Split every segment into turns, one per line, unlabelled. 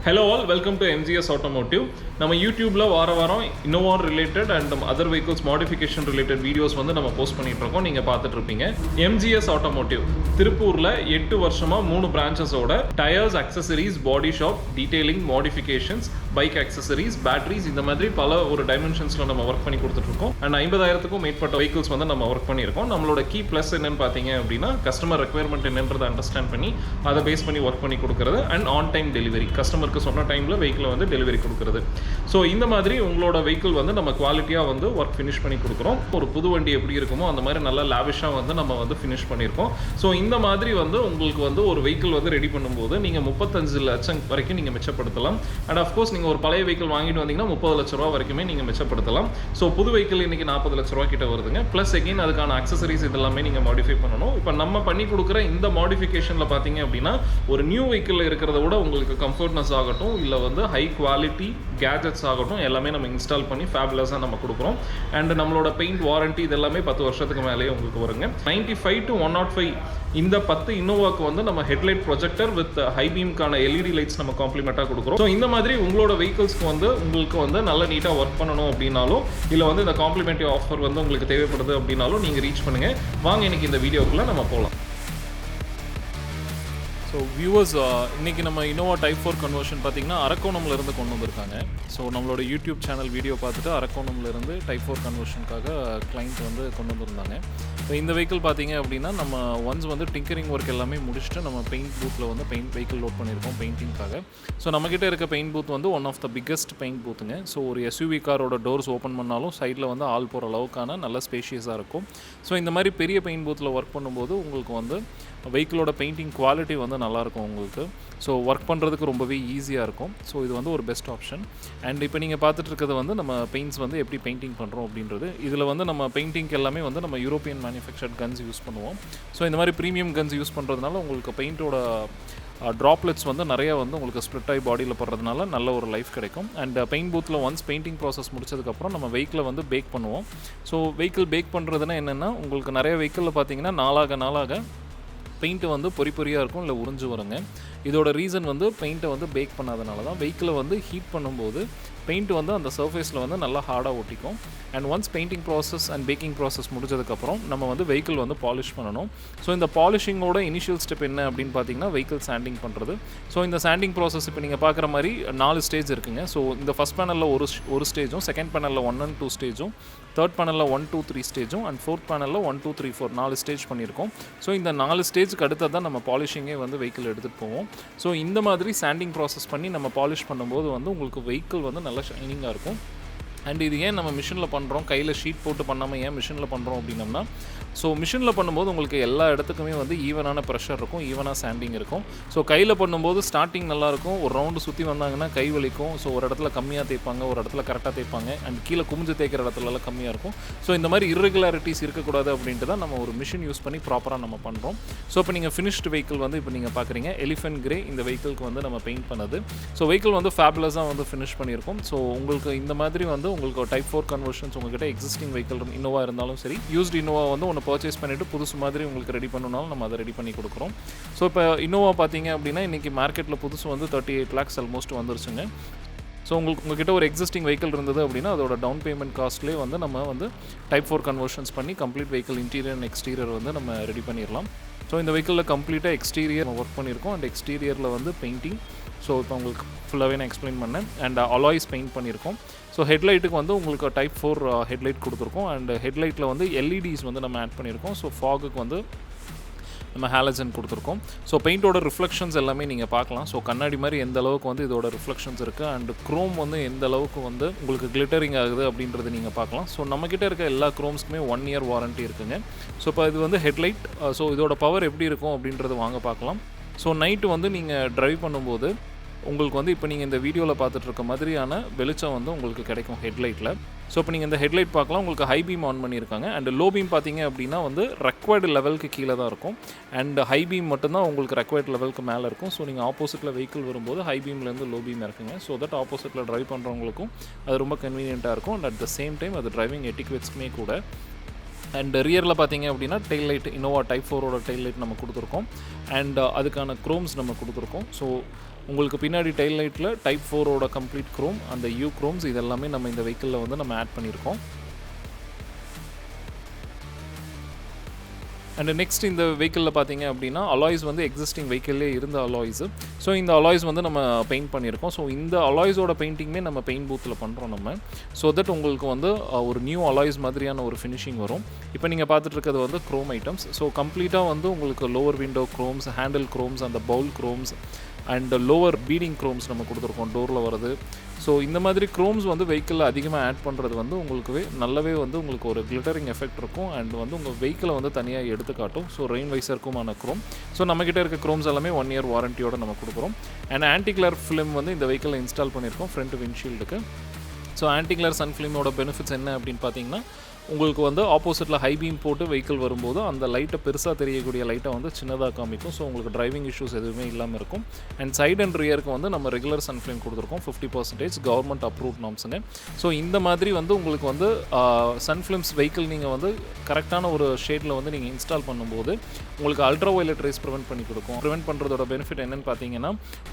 Hello all, welcome to MGS Automotive. நம்ம யூடியூப்ல வாரம் Innova related and other vehicles modification related videos வந்து நம்ம போஸ்ட் பண்ணிட்டு இருக்கோம். நீங்க பார்த்துட்டு இருப்பீங்க. MGS Automotive திருப்பூர்ல 8 வருஷமா 3 பிரான்ச்சஸோட tyres, accessories, body shop, detailing, modifications, bike accessories, batteries இந்த மாதிரி பல ஒரு டைமென்ஷன்ஸ்ல நம்ம வர்க் பண்ணி கொடுத்துட்டு இருக்கோம். and 50,000க்கும் மேற்பட்ட vehicles வந்து நம்ம வர்க் பண்ணியிருக்கோம். நம்மளோட கீ ப்ளஸ் என்னன்னு பார்த்தீங்க அப்படின்னா கஸ்டமர் ரெக்வயர்மெண்ட் என்னன்றதை அண்டர்ஸ்டாண்ட் பண்ணி அதை பேஸ் பண்ணி ஒர்க் பண்ணி கொடுக்கறது அண்ட் ஆன் டைம் டெலிவரி கஸ்டமருக்கு சொன்ன டைமில் வெஹிக்கிளை வந்து டெலிவரி கொடுக்குறது. ஸோ இந்த மாதிரி உங்களோட வெஹிக்கிள் வந்து நம்ம குவாலிட்டியாக வந்து ஒர்க் ஃபினிஷ் பண்ணி கொடுக்குறோம். ஒரு புது வண்டி எப்படி இருக்குமோ அந்த மாதிரி நல்லா லேவிஷாக வந்து நம்ம வந்து ஃபினிஷ் பண்ணியிருக்கோம். ஸோ இந்த மாதிரி வந்து உங்களுக்கு வந்து ஒரு வெஹிக்கிள் வந்து ரெடி பண்ணும்போது நீங்கள் 35 லட்சம் வரைக்கும் நீங்கள் மிச்சப்படுத்தலாம். அண்ட் அஃப்கோர்ஸ் நீங்கள் ஒரு பழைய வெஹிக்கிள் வாங்கிட்டு வந்தீங்கன்னா 30 லட்ச ரூபா வரைக்குமே நீங்கள் மிச்சப்படுத்தலாம். ஸோ புது வெஹிக்கிள் இன்றைக்கி 40 லட்ச ரூபா கிட்ட வருதுங்க. ப்ளஸ் எகெயின் அதுக்கான அக்சசரிஸ் இதெல்லாமே நீங்கள் மாடிஃபை பண்ணணும். இப்போ நம்ம பண்ணி கொடுக்குற இந்த மாடிஃபிகேஷனில் பார்த்தீங்க அப்படின்னா ஒரு நியூ வெஹிக்கிள் இருக்கிறத விட உங்களுக்கு கம்ஃபர்ட்னஸ் ஆகட்டும் இல்லை வந்து ஹை குவாலிட்டி கேஜெட்ஸ் ஆகட்டும் எல்லாமே நம்ம இன்ஸ்டால் பண்ணி ஃபேபுலஸாக நம்ம கொடுக்குறோம். அண்ட் நம்மளோட பெயிண்ட் வாரண்டி இதெல்லாமே 10 வருஷத்துக்கு மேலேயே உங்களுக்கு வருங்க. 95 to 105 இந்த 10 இன்னோவாக்கு வந்து நம்ம ஹெட்லைட் ப்ரொஜெக்டர் வித் ஹை பீம்கான எல்இடி லைட்ஸ் நம்ம காம்ப்ளிமெண்ட்டாக கொடுக்குறோம். ஸோ இந்த மாதிரி உங்களோட வெஹிக்கிள்ஸ்க்கு வந்து உங்களுக்கு வந்து நல்ல நீட்டாக ஒர்க் பண்ணணும் அப்படின்னாலும் இல்லை வந்து இந்த காம்ப்ளிமெண்ட்ரி ஆஃபர் வந்து உங்களுக்கு தேவைப்படுது அப்படின்னாலும் நீங்கள் ரீச் பண்ணுங்கள். வாங்க இன்னைக்கு இந்த வீடியோக்குள்ளே நம்ம போகலாம். ஸோ வியூவர்ஸ், இன்றைக்கி நம்ம இனோவா டைப் 4 கன்வர்ஷன் பார்த்திங்கன்னா அரக்கோணம்லேருந்து கொண்டு வந்திருக்காங்க. ஸோ நம்மளோட யூடியூப் சேனல் வீடியோ பார்த்துட்டு அரக்கோணம்லேருந்து டைப் 4 கன்வர்ஷனுக்காக கிளைண்ட் வந்து கொண்டு வந்திருந்தாங்க. இப்போ இந்த வெஹிக்கிள் பார்த்திங்க அப்படின்னா நம்ம ஒன்ஸ் வந்து டிங்கரிங் ஒர்க் எல்லாமே முடிச்சுட்டு நம்ம பெயிண்ட் பூத்தில் வந்து வெஹிக்கிள் லோட் பண்ணியிருக்கோம் பெயிண்டிங்காக. ஸோ நம்மக்கிட்ட இருக்க பெயிண்ட் பூத் வந்து one of the biggest paint பூத்துங்க. ஸோ ஒரு எஸ்யூவி காரோட டோர்ஸ் ஓப்பன் பண்ணாலும் சைடில் வந்து ஆள் போகிற அளவுக்கான நல்ல ஸ்பேஷியஸாக இருக்கும். ஸோ இந்த மாதிரி பெரிய பெயிண்ட் பூத்தில் ஒர்க் பண்ணும்போது உங்களுக்கு வந்து வெஹிக்கிளோட பெயிண்டிங் குவாலிட்டி வந்து நல்லாயிருக்கும் உங்களுக்கு. ஸோ ஒர்க் பண்ணுறதுக்கு ரொம்பவே ஈஸியாக இருக்கும். ஸோ இது வந்து ஒரு பெஸ்ட் ஆப்ஷன். அண்ட் இப்போ நீங்கள் பார்த்துட்டு இருக்கிறது வந்து நம்ம பெயிண்ட்ஸ் வந்து எப்படி பெயிண்டிங் பண்ணுறோம் அப்படின்றது. இதில் வந்து நம்ம பெயிண்டிங் எல்லாமே வந்து நம்ம யூரோப்பியன் மேனுஃபேக்சர்ட் கன்ஸ் யூஸ் பண்ணுவோம். ஸோ இந்த மாதிரி ப்ரீமியம் கன்ஸ் யூஸ் பண்ணுறதுனால உங்களுக்கு பெயிண்டோட ட்ராப்லெட்ஸ் வந்து நிறையா வந்து உங்களுக்கு ஸ்ப்ளிட் ஆகி பாடியில் போடுறதுனால நல்ல ஒரு லைஃப் கிடைக்கும். அண்ட் பெயிண்ட் பூத்தில் ஒன்ஸ் பெயிண்டிங் ப்ராசஸ் முடிச்சதுக்கப்புறம் நம்ம வெஹிக்கிளை வந்து பேக் பண்ணுவோம். ஸோ வெஹிக்கிள் பேக் பண்ணுறதுனா என்னென்னா உங்களுக்கு நிறைய வெஹிக்கிளில் பார்த்தீங்கன்னா நாளாக பெயிண்ட்டு வந்து பொறியாக இருக்கும் இல்லை உறிஞ்சு வருங்க. இதோட ரீசன் வந்து பெயிண்ட்டை வந்து பேக் பண்ணாதனால தான். வெஹிக்கிளை வந்து ஹீட் பண்ணும்போது பெயிண்ட் வந்து அந்த சர்ஃபேஸில் வந்து நல்லா ஹார்டாக ஒட்டிக்கும். And once painting process and packing process முடிஞ்சதுக்கப்புறம் நம்ம வந்து வெஹிக்கிள் வந்து பாலிஷ் பண்ணணும். ஸோ இந்த பாலிஷிங்கோட இனிஷியல் ஸ்டெப் என்ன அப்படின்னு பார்த்தீங்கன்னா வெஹிக்கிள் சாண்டிங் பண்ணுறது. ஸோ இந்த சாண்டிங் ப்ராசஸ் இப்போ நீங்கள் பார்க்குற மாதிரி 4 ஸ்டேஜ் இருக்குங்க. ஸோ இந்த ஃபஸ்ட் பேனலில் ஒரு ஸ்டேஜும், செகண்ட் பேனலில் 1 and 2 ஸ்டேஜும், தேர்ட் பேனலில் 1, 2, 3 ஸ்டேஜும், அண்ட் ஃபோர்த் பேனலில் 1, 2, 3, 4 4 ஸ்டேஜ் பண்ணியிருக்கோம். ஸோ இந்த 4 ஸ்டேஜுக்கு அடுத்தது தான் நம்ம பாலிஷிங்கே வந்து வெஹிக்கிள் எடுத்துகிட்டு போவோம். ஸோ இந்த மாதிரி சாண்டிங் ப்ராசஸ் பண்ணி நம்ம பாலிஷ் பண்ணும்போது வந்து உங்களுக்கு வெஹிக்கிள் வந்து நல்லா ஷைனிங்காக இருக்கும். அண்ட் இது ஏன் நம்ம மிஷினில் பண்ணுறோம், கையில் ஷீட் போட்டு பண்ணாமல் ஏன் மிஷினில் பண்ணுறோம் அப்படின்னம்னா, ஸோ மிஷினில் பண்ணும்போது உங்களுக்கு எல்லா இடத்துக்குமே வந்து ஈவனான ப்ரெஷர் இருக்கும், ஈவனாக சாண்டிங் இருக்கும். ஸோ கையில் பண்ணும்போது ஸ்டார்டிங் நல்லாயிருக்கும், ஒரு ரவுண்டு சுற்றி வந்தாங்கன்னா கை வலிக்கும். ஸோ ஒரு இடத்துல கம்மியாக தேய்ப்பாங்க, ஒரு இடத்துல கரெக்டாக தேய்ப்பாங்க, அண்ட் கீழே குமிஞ்சு தேய்க்கிற இடத்துலலாம் கம்மியாக இருக்கும். ஸோ இந்த மாதிரி இர்ரெகுலாரிட்டிஸ் இருக்கக்கூடாது அப்படின்ட்டு தான் நம்ம ஒரு மிஷின் யூஸ் பண்ணி ப்ராப்பராக நம்ம பண்ணுறோம். ஸோ இப்போ நீங்கள் ஃபினிஷ்டு வெஹிக்கிள் வந்து இப்போ நீங்கள் பார்க்குறீங்க எலிஃபென்ட் கிரே இந்த வெஹிக்கிளுக்கு வந்து நம்ம பெயிண்ட் பண்ணது. ஸோ வெஹிக்கிள் வந்து ஃபேபுலஸாக வந்து ஃபினிஷ் பண்ணியிருக்கோம். ஸோ உங்களுக்கு இந்த மாதிரி வந்து உங்களுக்கு டைப் 4 கன்வர்ஷன்ஸ் உங்கள்கிட்ட எக்ஸிஸ்டிங் வெஹிக்கிள் இன்னோவா இருந்தாலும் சரி, யூஸ்டு இன்னோவா வந்து ஒன்று பர்ச்சேஸ் பண்ணிவிட்டு புதுசு மாதிரி உங்களுக்கு ரெடி பண்ணணும்னாலும் நம்ம அதை ரெடி பண்ணி கொடுக்குறோம். ஸோ இப்போ இன்னோவா பார்த்தீங்க அப்படின்னா இன்றைக்கி மார்க்கெட்டில் புதுசு வந்து 38 lakhs ஆல்மோஸ்ட் வந்துருச்சுங்க. ஸோ உங்கள்கிட்ட ஒரு எக்ஸிஸ்டிங் வெஹிக்கிள் இருந்தது அப்படின்னா அதோட டவுன் பேமெண்ட் காஸ்ட்லேயே வந்து நம்ம வந்து டைப் 4 கன்வர்ஷன்ஸ் பண்ணி complete vehicle interior and exterior வந்து நம்ம ரெடி பண்ணிடலாம். ஸோ இந்த வெஹிக்கிளில் கம்ப்ளீட்டாக எக்ஸ்டீரியர் ஒர்க் பண்ணியிருக்கோம் அண்ட் எக்ஸ்டீரியரில் வந்து பெயிண்டிங். ஸோ இப்போ உங்களுக்கு ஃபுல்லாகவே நான் எக்ஸ்பிளைன் பண்ணேன். அண்ட் அலாய்ஸ் பெயிண்ட் பண்ணியிருக்கோம். ஸோ ஹெட்லைட்டுக்கு வந்து உங்களுக்கு டைப் 4 ஹெட்லைட் கொடுத்துருக்கோம். அண்ட் ஹெட்லைட்டில் வந்து எல்இடிஸ் வந்து நம்ம ஆட் பண்ணியிருக்கோம். ஸோ ஃபாகுக்கு வந்து நம்ம ஹாலஜன் கொடுத்துருக்கோம். ஸோ பெயிண்டோட ரிஃப்ளெக்ஷன்ஸ் எல்லாமே நீங்கள் பார்க்கலாம். ஸோ கண்ணாடி மாதிரி எந்த அளவுக்கு வந்து இதோட ரிஃப்ளெக்ஷன்ஸ் இருக்குது அண்ட் க்ரோம் வந்து எந்த அளவுக்கு வந்து உங்களுக்கு கிளிட்டரிங் ஆகுது அப்படின்றது நீங்கள் பார்க்கலாம். ஸோ நம்மக்கிட்ட இருக்க எல்லா க்ரோம்ஸ்க்குமே 1 year வாரண்ட்டி இருக்குங்க. ஸோ இப்போ இது வந்து ஹெட்லைட். ஸோ இதோட பவர் எப்படி இருக்கும் அப்படின்றது வாங்க பார்க்கலாம். ஸோ நைட்டு வந்து நீங்கள் ட்ரைவ் பண்ணும்போது உங்களுக்கு வந்து இப்போ நீங்கள் இந்த வீடியோவில் பார்த்துட்டு இருக்க மாதிரியான வெளிச்சம் வந்து உங்களுக்கு கிடைக்கும் ஹெட்லைட்டில். ஸோ இப்போ நீங்கள் இந்த ஹெட்லைட் பார்க்கலாம், உங்களுக்கு ஹை பீம் ஆன் பண்ணியிருக்காங்க. அண்ட் லோ பீம் பார்த்தீங்க அப்படின்னா வந்து ரெக்வயர்டு லெவலுக்கு கீழே தான் இருக்கும். அண்ட் ஹை பீம் மட்டும்தான் உங்களுக்கு ரெக்வயர்டு லெவலுக்கு மேலே இருக்கும். ஸோ நீங்கள் ஆப்போசிட்டில் வெஹிக்கிள் வரும்போது ஹை பீம்லேருந்து லோ பீம் இருக்குங்க. ஸோ தட் ஆப்போசிட்டில் ட்ரைவ் பண்ணுறவங்களுக்கும் அது ரொம்ப கன்வீனியண்ட்டாக இருக்கும். And at the same time அது டிரைவிங் எட்டிக்வேட்ஸ்க்குமே கூட. அண்ட் ரியரில் பார்த்தீங்க அப்படின்னா டெயில் லைட் இன்னோவா டைப் 4ஓட டெயில் லைட் நம்ம கொடுத்துருக்கோம். அண்ட் அதுக்கான க்ரோம்ஸ் நம்ம கொடுத்துருக்கோம். ஸோ உங்களுக்கு பின்னாடி டெயில் லைட்டில் டைப் 4ஓட கம்ப்ளீட் க்ரோம், அந்த யூ க்ரோம்ஸ் இதெல்லாமே நம்ம இந்த வெஹிக்கிளில் வந்து நம்ம ஆட் பண்ணியிருக்கோம். அண்ட் நெக்ஸ்ட் இந்த வெஹிக்கிளில் பார்த்தீங்க அப்படின்னா அலாய்ஸ் வந்து எக்ஸிஸ்டிங் வெஹிக்கிள்லே இருந்த அலாய்ஸு. ஸோ இந்த அலாய்ஸ் வந்து நம்ம பெயிண்ட் பண்ணியிருக்கோம். ஸோ இந்த அலாய்ஸோட பெயிண்டிங்குமே நம்ம பெயிண்ட் பூத்தில் பண்ணுறோம் நம்ம. ஸோ தட் உங்களுக்கு வந்து ஒரு நியூ அலாய்ஸ் மாதிரியான ஒரு ஃபினிஷிங் வரும். இப்போ நீங்கள் பார்த்துட்டு இருக்கிறது வந்து க்ரோம் ஐட்டம்ஸ். ஸோ கம்ப்ளீட்டாக வந்து உங்களுக்கு லோவர் விண்டோ க்ரோம்ஸ், ஹேண்டில் க்ரோம்ஸ், அந்த பவுல் க்ரோம்ஸ் அண்ட் லோவர் பீடிங் க்ரோம்ஸ் நம்ம கொடுத்துருக்கோம் டோரில் வருது. ஸோ இந்த மாதிரி க்ரோம்ஸ் வந்து வெஹிக்கிளில் அதிகமாக ஆட் பண்ணுறது வந்து உங்களுக்கு நல்லாவே வந்து உங்களுக்கு ஒரு கிளிட்டரிங் எஃபெக்ட் இருக்கும். அண்ட் வந்து உங்கள் வெஹிக்கிளை வந்து தனியாக எடுத்துக்காட்டும். ஸோ ரெயின் வைசருக்குமான க்ரோம். ஸோ நம்மக்கிட்ட இருக்க க்ரோம்ஸ் எல்லாமே 1 year வாரண்டியோட நம்ம கொடுக்குறோம். அண்ட் ஆன்டி கிளர் ஃபிலிம் வந்து இந்த வெஹிக்கிளில் இன்ஸ்டால் பண்ணியிருக்கோம் ஃப்ரண்ட் விண்ட்ஷீல்டுக்கு. ஸோ ஆன்டி கிளர் சன் ஃபிலிமோட பெனிஃபிட்ஸ் என்ன அப்படின்னு பார்த்தீங்கன்னா, உங்களுக்கு வந்து ஆப்போசிட்டில் ஹை பீம் போட்டு வெஹிக்கிள் வரும்போது அந்த லைட்டை பெருசாக தெரியக்கூடிய லைட்டை வந்து சின்னதாக காமிக்கும். ஸோ உங்களுக்கு டிரைவிங் இஷ்யூஸ் எதுவுமே இல்லாமல் இருக்கும். அண்ட் சைட் அண்ட் ரியருக்கு வந்து நம்ம ரெகுலர் சன் ஃபிலிம் கொடுத்துருக்கோம் 50% கவர்மெண்ட் அப்ரூவ்ட் நார்ம்ஸுங்க. ஸோ இந்த மாதிரி வந்து உங்களுக்கு வந்து சன் ஃபிலிம்ஸ் வெஹிக்கிள் நீங்கள் வந்து கரெக்டான ஒரு ஷேடில் வந்து நீங்கள் இன்ஸ்டால் பண்ணும்போது உங்களுக்கு அல்ட்ரா வயலட் ரேஸ் ப்ரிவென்ட் பண்ணி கொடுக்கும். ப்ரிவென்ட் பண்ணுறதோட பெனிஃபிட் என்னென்னு பார்த்தீங்கன்னா,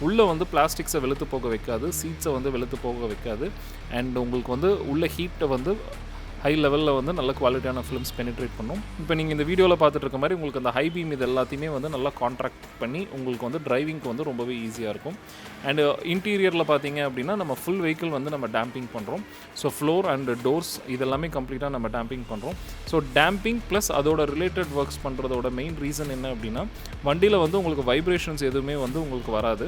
உள்ளே வந்து பிளாஸ்டிக்ஸை வெளுத்து போக வைக்காது, சீட்ஸை வந்து வெளுத்து போக வைக்காது. அண்ட் உங்களுக்கு வந்து உள்ள ஹீட்டை வந்து ஹை லெவலில் வந்து நல்ல குவாலிட்டியான ஃபிலிம்ஸ் பெனிட்ரேட் பண்ணும். இப்போ நீங்கள் இந்த வீடியோவில் பார்த்துட்டு இருக்க மாதிரி உங்களுக்கு அந்த ஹை பீம் இது எல்லாத்தையுமே வந்து நல்லா கான்ட்ராக்ட் பண்ணி உங்களுக்கு வந்து டிரைவிங்க்கு வந்து ரொம்பவே ஈஸியாக இருக்கும். அண்ட் இன்டீரியரில் பார்த்தீங்க அப்படின்னா நம்ம ஃபுல் வெஹிக்கிள் வந்து நம்ம டேம்பிங் பண்ணுறோம். ஸோ ஃப்ளோர் அண்ட் டோர்ஸ் இதெல்லாமே கம்ப்ளீட்டாக நம்ம டேம்பிங் பண்ணுறோம். ஸோ டேம்பிங் ப்ளஸ் அதோட ரிலேட்டட் ஒர்க்ஸ் பண்ணுறதோட மெயின் ரீசன் என்ன அப்படின்னா, வண்டியில் வந்து உங்களுக்கு வைப்ரேஷன்ஸ் எதுவுமே வந்து உங்களுக்கு வராது.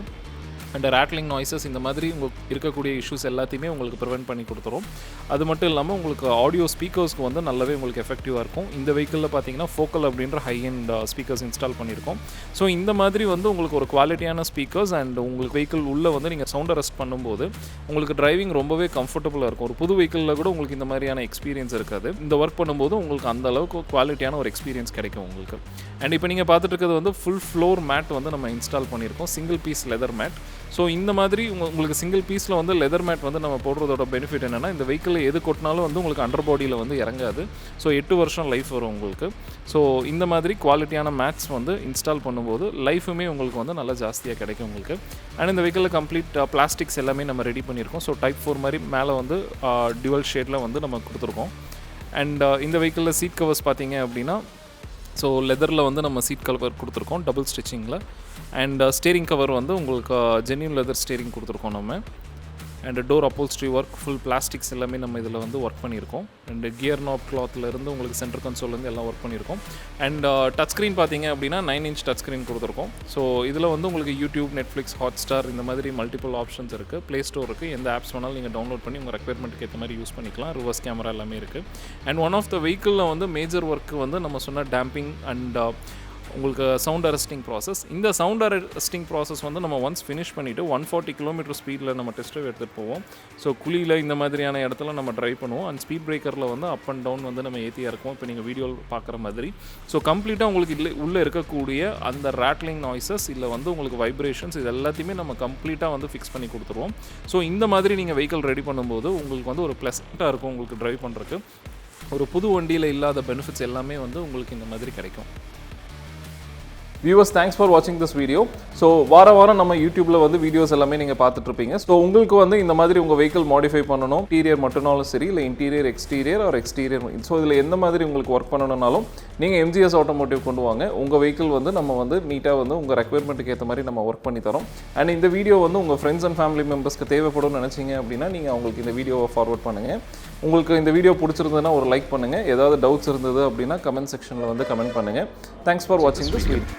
அண்ட் ரேட்லிங் நாய்ஸஸ் இந்த மாதிரி உங்களுக்கு இருக்கக்கூடிய இஷ்யூஸ் எல்லாத்தையுமே உங்களுக்கு ப்ரிவென்ட் பண்ணி கொடுத்துரும். அது மட்டும் இல்லாமல் உங்களுக்கு ஆடியோ ஸ்பீக்கர்ஸ்க்கு வந்து நல்லாவே உங்களுக்கு எஃபெக்டிவாக இருக்கும். இந்த வெஹிக்கிளில் பார்த்தீங்கன்னா ஃபோக்கல் அப்படின்ற ஹை அண்ட் ஸ்பீக்கர்ஸ் இன்ஸ்டால் பண்ணியிருக்கோம். ஸோ இந்த மாதிரி வந்து உங்களுக்கு ஒரு குவாலிட்டியான ஸ்பீக்கர்ஸ் அண்ட் உங்களுக்கு வெஹிக்கிள் உள்ளே வந்து நீங்கள் சவுண்ட் அரெஸ்ட் பண்ணும்போது உங்களுக்கு டிரைவிங் ரொம்பவே கம்ஃபர்டபுளாக இருக்கும். ஒரு புது வெஹிக்கிளில் கூட உங்களுக்கு இந்த மாதிரியான எக்ஸ்பீரியன்ஸ் இருக்காது. இந்த ஒர்க் பண்ணும்போது உங்களுக்கு அந்த அளவுக்கு குவாலிட்டியான ஒரு எக்ஸ்பீரியன்ஸ் கிடைக்கும் உங்களுக்கு. அண்ட் இப்போ நீங்கள் பார்த்துட்டு இருக்கிறது வந்து ஃபுல் ஃப்ளோர் மேட் வந்து நம்ம இன்ஸ்டால் பண்ணியிருக்கோம், single piece leather mat. So இந்த மாதிரி உங்களுக்கு சிங்கிள் பீஸில் வந்து லெதர் மேட் வந்து நம்ம போடுறதோட பெனிஃபிட் என்னென்னா, இந்த வெஹிக்கிளில் எது கொட்டினாலும் வந்து உங்களுக்கு அண்டர் பாடியில் வந்து இறங்காது. ஸோ 8 வருஷம் லைஃப் வரும் உங்களுக்கு. ஸோ இந்த மாதிரி குவாலிட்டியான மேட்ஸ் வந்து இன்ஸ்டால் பண்ணும்போது லைஃபுமே உங்களுக்கு வந்து நல்லா ஜாஸ்தியாக கிடைக்கும் உங்களுக்கு. அண்ட் இந்த வெஹிக்கிளில் கம்ப்ளீட் பிளாஸ்டிக்ஸ் எல்லாமே நம்ம ரெடி பண்ணியிருக்கோம். ஸோ டைப் 4 மாதிரி மேலே வந்து டியூவல் ஷேடில் வந்து நம்ம கொடுத்துருக்கோம். அண்ட் இந்த வெஹிக்கிளில் சீட் கவர்ஸ் பார்த்தீங்க அப்படின்னா, ஸோ லெதரில் வந்து நம்ம சீட் கவர் கொடுத்துருக்கோம் டபுள் ஸ்டிச்சிங்கில். அண்ட் ஸ்டேரிங் கவர் வந்து உங்களுக்கு ஜென்யூன் லெதர் ஸ்டேரிங் கொடுத்துருக்கோம் நம்ம. And door upholstery work full plastics எல்லாமே நம்ம இதில் வந்து ஒர்க் பண்ணியிருக்கோம். அண்ட் கியர் நாப் கிளாத்லேருந்து உங்களுக்கு சென்டர் கன்சோல்லேருந்து எல்லாம் ஒர்க் பண்ணியிருக்கோம். அண்ட் டச் ஸ்க்ரீன் பார்த்தீங்க அப்படின்னா 9 inch டச் ஸ்க்ரீன் கொடுத்துருக்கோம். ஸோ இதில் வந்து உங்களுக்கு யூடியூப், நெட்ஃப்ளிக்ஸ், ஹாட்ஸ்டார் இந்த மாதிரி மல்டிபிள் ஆப்ஷன்ஸ் இருக்குது. ப்ளே ஸ்டோர் இருக்குது. எந்த ஆப்ஸ் வேணாலும் நீங்கள் டவுன்லோட் பண்ணி உங்கள் ரெக்யர்மெண்ட்டுக்கு ஏற்ற மாதிரி யூஸ் பண்ணிக்கலாம். ரிவர்ஸ் கேமரா எல்லாமே இருக்குது. அண்ட் ஒன் ஆஃப் த வெஹிக்கிளில் வந்து மேஜர் ஒர்க்கு வந்து நம்ம சொன்ன டேம்பிங் அண்ட் உங்களுக்கு சவுண்ட் அரெஸ்டிங் ப்ராசஸ். இந்த சவுண்ட் அரெஸ்டிங் ப்ராசஸ் வந்து நம்ம ஒன்ஸ் ஃபினிஷ் பண்ணிவிட்டு 140 km ஸ்பீடில் நம்ம டெஸ்ட் ட்ரைவ் எடுத்துகிட்டு போவோம். ஸோ குழியில் இந்த மாதிரியான இடத்துல நம்ம ட்ரைவ் பண்ணுவோம். அண்ட் ஸ்பீட் பிரேக்கரில் வந்து அப் அண்ட் டவுன் வந்து நம்ம ஏற்றியாக இருக்கும். இப்போ நீங்கள் வீடியோவில் பார்க்குற மாதிரி. ஸோ கம்ப்ளீட்டாக உங்களுக்கு உள்ளே இருக்கக்கூடிய அந்த ரேட்லிங் நாய்ஸஸ் இல்லை வந்து உங்களுக்கு வைப்ரேஷன்ஸ் இது எல்லாத்தையுமே நம்ம கம்ப்ளீட்டாக வந்து ஃபிக்ஸ் பண்ணி கொடுத்துருவோம். ஸோ இந்த மாதிரி நீங்கள் வெஹிக்கிள் ரெடி பண்ணும்போது உங்களுக்கு வந்து ஒரு ப்ளசண்ட்டாக இருக்கும் உங்களுக்கு ட்ரைவ் பண்ணுறதுக்கு. ஒரு புது வண்டியில் இல்லாத பெனிஃபிட்ஸ் எல்லாமே வந்து உங்களுக்கு இந்த மாதிரி கிடைக்கும். வியூவர்ஸ், தேங்க்ஸ் ஃபார் வாட்சிங் திஸ் வீடியோ. ஸோ வாரம் நம்ம யூடியூப்ல வந்து வீடியோஸ் எல்லாமே நீங்கள் பார்த்துட்டு இருப்பீங்க. ஸோ உங்களுக்கு வந்து இந்த மாதிரி உங்கள் வெஹிக்கிள் மாடிஃபை பண்ணணும், இன்டீரியர் மட்டும்னாலும் சரி, இல்லை interior exterior or exterior, so இதில் எந்த மாதிரி உங்களுக்கு ஒர்க் பண்ணணும்னாலும் நீங்கள் MGS ஆட்டோமோட்டிவ் கொண்டு வாங்க. உங்கள் வெஹிக்கிள் வந்து நம்ம வந்து நீட்டாக வந்து உங்கள் ரெக்யர்மெண்ட்டுக்கு ஏற்ற மாதிரி நம்ம ஒர்க் பண்ணி தரோம். அண்ட் இந்த வீடியோ வந்து உங்கள் ஃப்ரெண்ட்ஸ் அண்ட் ஃபேமிலி மெம்பர்ஸ்க்கு தேவைப்படும் நினச்சிங்க அப்படின்னா நீங்கள் அவங்களுக்கு இந்த வீடியோவை ஃபார்வர்ட் பண்ணுங்கள். உங்களுக்கு இந்த வீடியோ பிடிச்சிருந்ததுன்னா ஒரு லைக் பண்ணுங்கள். ஏதாவது டவுட்ஸ் இருந்தது அப்படின்னா கமெண்ட் செக்ஷனில் வந்து கமெண்ட் பண்ணுங்கள். தேங்க்ஸ் ஃபார் வாட்சிங் திஸ் வீடியோ.